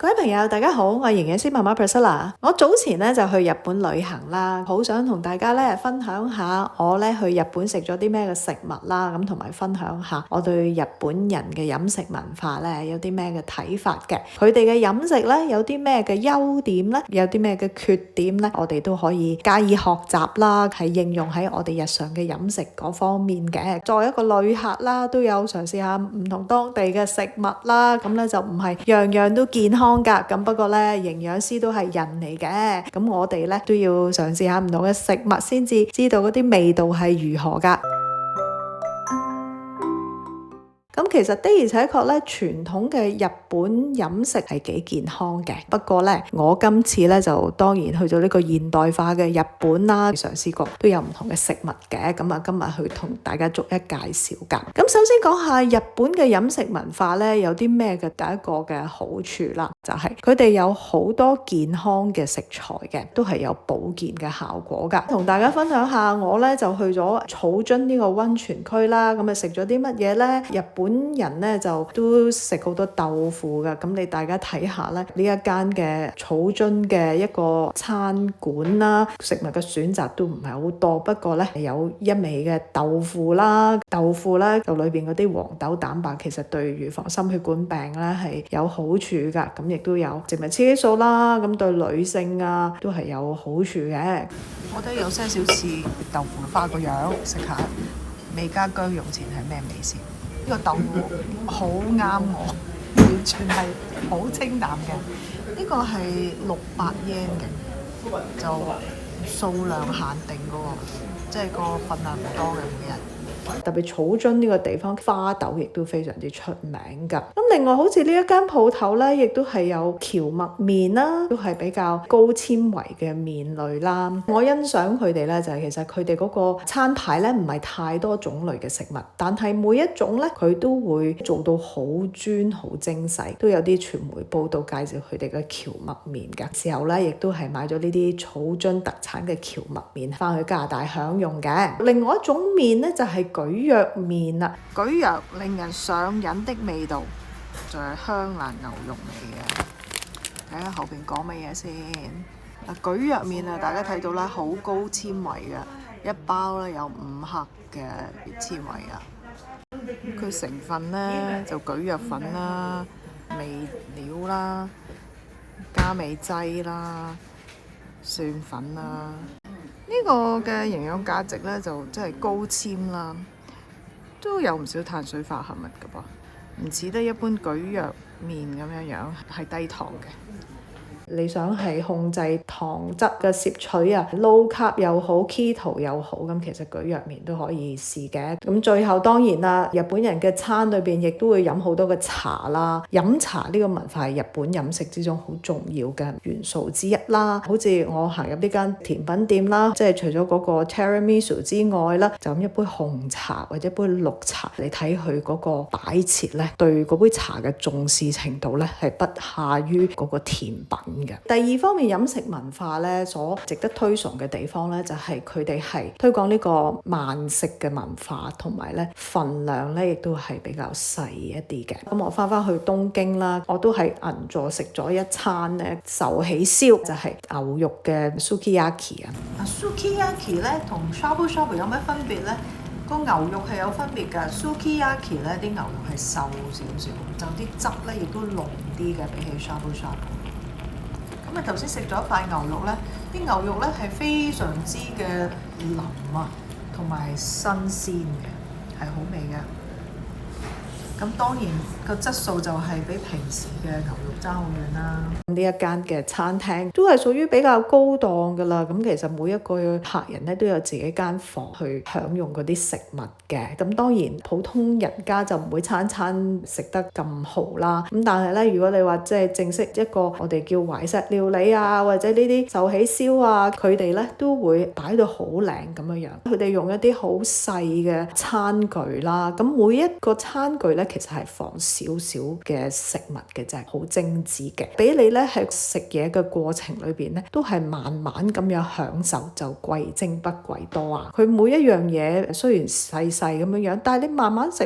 各位朋友，大家好，我係營養師媽媽 Priscilla。我早前咧就去日本旅行啦，好想同大家咧分享下我咧去日本食咗啲咩嘅食物啦，咁同埋分享下我對日本人嘅飲食文化咧有啲咩嘅睇法嘅。佢哋嘅飲食咧有啲咩嘅優點咧，有啲咩嘅缺點咧，我哋都可以加以學習啦，係應用喺我哋日常嘅飲食嗰方面嘅。作為一個旅客啦，都有嘗試下唔同當地嘅食物啦，咁咧就唔係樣樣都健康㗎，咁不過咧營養師都係人嚟嘅，咁我哋咧都要嘗試下唔同嘅食物先至知道嗰啲味道係如何㗎。咁其實的而且確咧，傳統嘅日本飲食係幾健康嘅。不過咧，我今次咧就當然去到呢個現代化嘅日本啦，嘗試過都有唔同嘅食物嘅。咁啊，今日去同大家逐一介紹㗎。咁首先講下日本嘅飲食文化咧，有啲咩嘅第一個嘅好處啦，就係佢哋有好多健康嘅食材嘅，都係有保健嘅效果㗎。同大家分享下，我咧就去咗草津呢個溫泉區啦。咁啊食咗啲乜嘢咧？日本人咧就都食好多豆腐噶，咁你大家睇下咧，呢一間嘅草津嘅一個餐館啦，食物嘅選擇都唔係好多，不過咧有一味嘅豆腐啦，豆腐咧就裏邊嗰啲黃豆蛋白其實對預防心血管病咧係有好處噶，咁亦都有植物雌激素啦，咁對女性啊都係有好處嘅。我覺得有些少似豆腐花個樣，食下未加薑蓉前係咩味先？呢個豆腐好啱我，完全係好清淡嘅。呢個係600 yen 嘅，就數量限定嘅喎，即係個份量唔多嘅每日。特別草津呢個地方花豆亦都非常之出名㗎。咁另外好似呢一間鋪頭咧，亦都係有蕎麥麵啦，都係比較高纖維嘅麵類啦。我欣賞佢哋咧就係其實佢哋嗰個餐牌咧唔係太多種類嘅食物，但係每一種咧佢都會做到好專好精細。都有啲傳媒報道介紹佢哋嘅蕎麥麵㗎。時候咧亦都係買咗呢啲草津特產嘅蕎麥麵翻去加拿大享用嘅。另外一種麵咧就係蒟蒻麵啦，蒟蒻令人上癮的味道，就係香蘭牛肉味嘅。睇下後邊講乜嘢先。蒟蒻麵啊，大家睇到啦，好高纖維嘅，一包咧有5克嘅纖維啊。佢成分咧就蒟蒻粉啦、味料啦、加味劑啦、蒜粉啦。呢個嘅營養價值咧就真係高纖啦，都有唔少碳水化合物㗎噃，唔似得一般蒟蒻麵咁樣係低糖嘅。你想係控制糖質嘅攝取啊，low carb 又好 keto 又好，咁其實蒟蒻麵都可以試嘅。咁最後當然啦，日本人嘅餐裏邊亦都會飲好多嘅茶啦，飲茶呢個文化係日本飲食之中好重要嘅元素之一啦。好似我行入呢間甜品店啦，即係除咗嗰個 tiramisu 之外啦，就飲一杯紅茶或者杯綠茶，你睇佢嗰個擺設咧，對嗰杯茶嘅重視程度咧係不下於嗰個甜品。第二方面飲食文化咧，所值得推崇嘅地方咧，就係佢哋係推廣呢個慢食嘅文化，同埋咧份量咧亦都係比較細一啲嘅。咁我翻去東京啦，我都喺銀座食咗一餐咧壽喜燒，就係牛肉嘅 sukiyaki 啊。sukiyaki 咧同 shabu shabu 有咩分別咧？個牛肉係有分別㗎。sukiyaki 咧啲牛肉係瘦少少，就啲汁咧亦都濃啲嘅，比起 shabu shabu。咁啊頭先食咗一塊牛肉咧，啲牛肉咧係非常之嘅腍啊，同埋新鮮嘅，係好味嘅。咁當然個質素就係比平時嘅牛肉爭好遠啦。呢一間嘅餐廳都係屬於比較高檔㗎啦。咁其實每一個客人咧都有自己間房去享用嗰啲食物嘅。咁當然普通人家就唔會餐餐食得咁好啦。咁但係咧，如果你話即係正式一個我哋叫懷石料理啊，或者呢啲壽喜燒啊，佢哋咧都會擺到好靚咁樣樣。佢哋用一啲好細嘅餐具啦。咁每一個餐具咧，其實係放少少嘅食物嘅啫，好精緻嘅，俾你咧係食嘢嘅過程裏邊咧都係慢慢咁樣享受，就貴精不貴多啊！佢每一樣嘢雖然細細咁樣，但係你慢慢食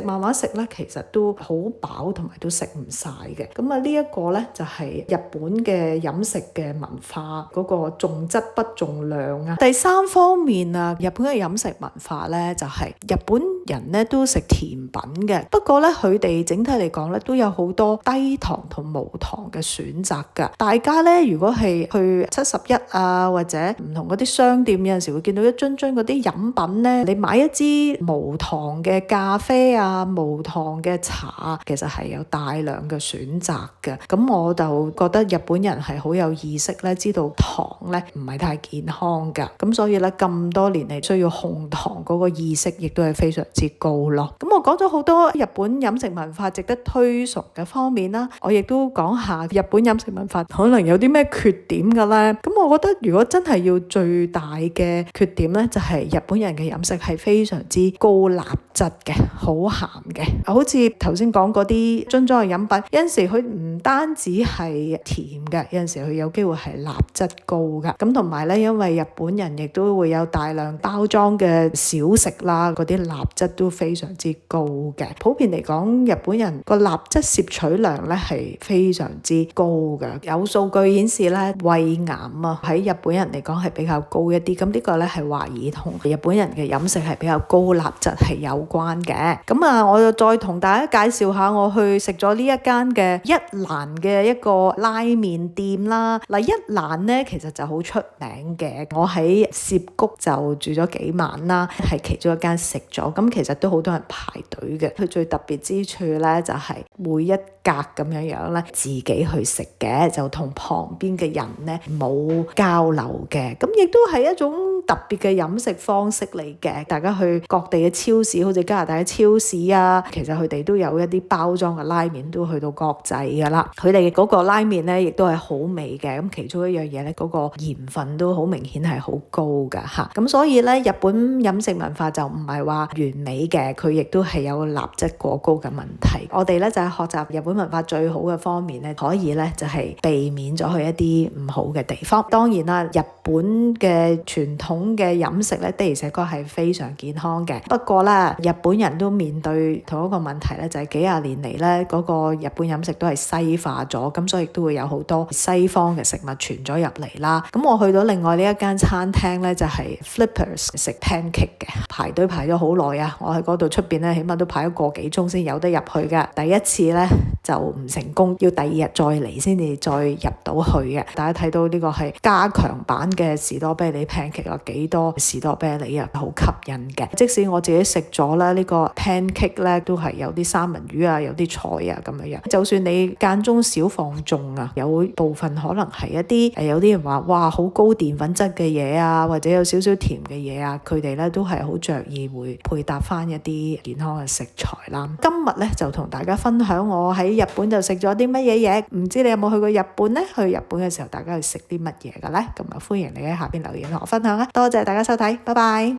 咧，其實都好飽同埋都食唔晒嘅。咁啊呢一個咧就係日本嘅飲食嘅文化嗰個重質不重量啊。第三方面啊，日本嘅飲食文化咧就係日本人咧都食甜品嘅，不過咧佢哋整體嚟講咧都有好多低糖同無糖嘅選擇㗎。大家咧如果係去71啊或者唔同嗰啲商店，有陣時會見到一樽樽嗰啲飲品咧，你買一支無糖嘅咖啡啊、無糖嘅茶，其實係有大量嘅選擇嘅。咁我就覺得日本人係好有意識咧，知道糖咧唔係太健康㗎，咁所以咧咁多年嚟需要控糖嗰個意識亦都係非常之高咯。咁我講咗好多日本飲食文化值得推崇嘅方面啦，我亦都講下日本飲食文化可能有啲咩缺點㗎咧。咁我覺得如果真係要最大嘅缺點咧，就係日本人嘅飲食係非常之高鈉質嘅，好鹹嘅。好似頭先講嗰啲樽裝嘅飲品，有陣時佢唔單止係甜嘅，有陣時佢有機會係鈉質高㗎。咁同埋咧，因為日本人亦都會有大量包裝嘅小食啦，嗰啲鈉質都非常之高嘅。普遍嚟講，日本人個鈉質攝取量咧係非常之高嘅。有數據顯示咧，胃癌啊喺日本人嚟講係比較高一啲。咁呢個咧係懷疑同日本人嘅飲食係比較高鈉質係有關嘅。咁啊，我就再同大家介紹下我去食咗呢一間嘅一蘭嘅一個拉麵店啦。嗱，一蘭咧其實就好出名嘅，我喺涉谷就住咗幾晚啦，係其中一間食咗。咁其實都好多人排隊嘅。佢最特別之處咧就係每一格咁樣咧自己去食嘅，就同旁邊嘅人咧冇交流嘅。咁亦都係一種特別嘅飲食方式嚟嘅。大家去各地嘅超市，好似加拿大嘅超市啊，其實佢哋都有一啲包裝嘅拉麵都去到國際噶啦。佢哋嗰個拉麵咧亦都係好味嘅。咁其中一樣嘢咧，嗰個鹽分都好明顯係好高噶吓。咁所以咧，日本飲食文化就唔係話完美嘅，佢亦都係有鈉質過高嘅問題。我哋咧就係學習日本文化最好嘅方面咧，可以咧就係避免咗去一啲唔好嘅地方。當然啦，日本嘅傳統嘅飲食咧的而且確係非常健康嘅。不過咧，日本人都面對同一個問題咧，就係幾廿年嚟咧嗰個日本飲食都係西化咗，咁所以亦都會有好多西方嘅食物傳咗入嚟啦。咁我去到另外呢一間餐廳咧，就係 Flippers 食 pancake 嘅，排隊排咗好耐啊！我喺嗰度出邊咧，起碼都排咗個幾鐘先有得入去噶。第一次咧就唔成功，要第二日再嚟先至再入到去嘅。大家睇到呢個係加強版嘅士多啤梨 pancake 啊，幾多士多啤梨啊，好吸引嘅。即使我自己食咗啦，呢個 pancake 咧都係有啲三文魚啊，有啲菜啊咁樣。就算你間中少放縱啊，有部分可能係一啲有啲人話哇好高澱粉質嘅嘢啊，或者有少少甜嘅嘢啊，佢哋咧都係好着意會配搭翻一啲健康嘅食材啦。今日咧就同大家分享我喺日本就食咗啲乜嘢嘢，唔知你有冇去過日本呢？去日本嘅時候大家去食啲乜嘢嘅呢？咁啊歡迎你喺下邊留言同我分享啊！多謝大家收睇，拜拜。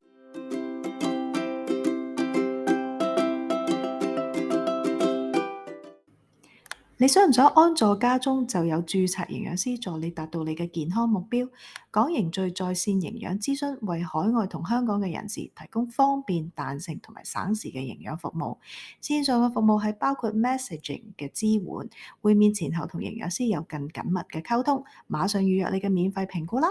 你想唔想安坐家中就有註冊營養師助你達到你嘅健康目標？港營最在線營養諮詢為海外同香港嘅人士提供方便、彈性同埋省時嘅營養服務。線上嘅服務係包括 messaging 嘅支援，會面前後同營養師有更緊密嘅溝通。馬上預約你嘅免費評估啦！